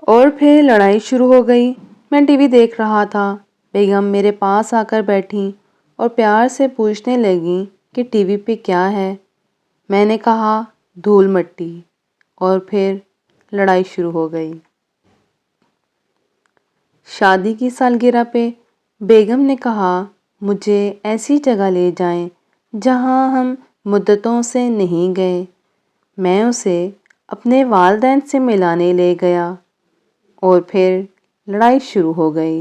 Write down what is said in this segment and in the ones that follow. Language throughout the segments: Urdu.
اور پھر لڑائی شروع ہو گئی۔ میں ٹی وی دیکھ رہا تھا، بیگم میرے پاس آ کر بیٹھیں اور پیار سے پوچھنے لگیں کہ ٹی وی پہ کیا ہے۔ میں نے کہا دھول مٹی، اور پھر لڑائی شروع ہو گئی۔ شادی کی سالگرہ پہ بیگم نے کہا مجھے ایسی جگہ لے جائیں جہاں ہم مدتوں سے نہیں گئے۔ میں اسے اپنے والدین سے ملانے لے گیا اور پھر لڑائی شروع ہو گئی۔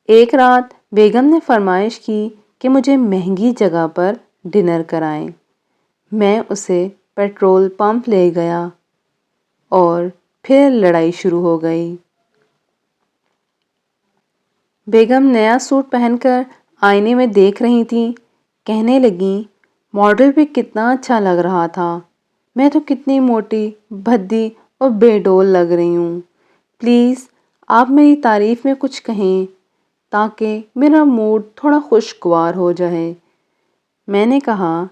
ایک رات بیگم نے فرمائش کی کہ مجھے مہنگی جگہ پر ڈنر کرائیں۔ میں اسے پیٹرول پمپ لے گیا اور پھر لڑائی شروع ہو گئی۔ بیگم نیا سوٹ پہن کر آئینے میں دیکھ رہی تھیں، کہنے لگیں ماڈل بھی کتنا اچھا لگ رہا تھا، میں تو کتنی موٹی، بھدی اور بے ڈول لگ رہی ہوں۔ پلیز آپ میری تعریف میں کچھ کہیں تاکہ میرا موڈ تھوڑا خوشگوار ہو جائے۔ میں نے کہا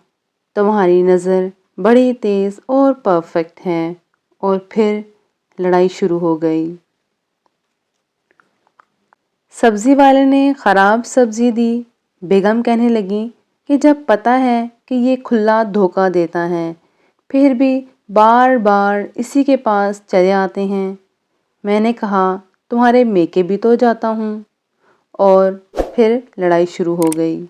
تمہاری نظر بڑی تیز اور پرفیکٹ ہے، اور پھر لڑائی شروع ہو گئی۔ سبزی والے نے خراب سبزی دی۔ بیگم کہنے لگیں کہ جب پتہ ہے کہ یہ کھلا دھوکہ دیتا ہے، پھر بھی بار بار اسی کے پاس چلے آتے ہیں۔ میں نے کہا تمہارے میکے بھی تو جاتا ہوں، اور پھر لڑائی شروع ہو گئی۔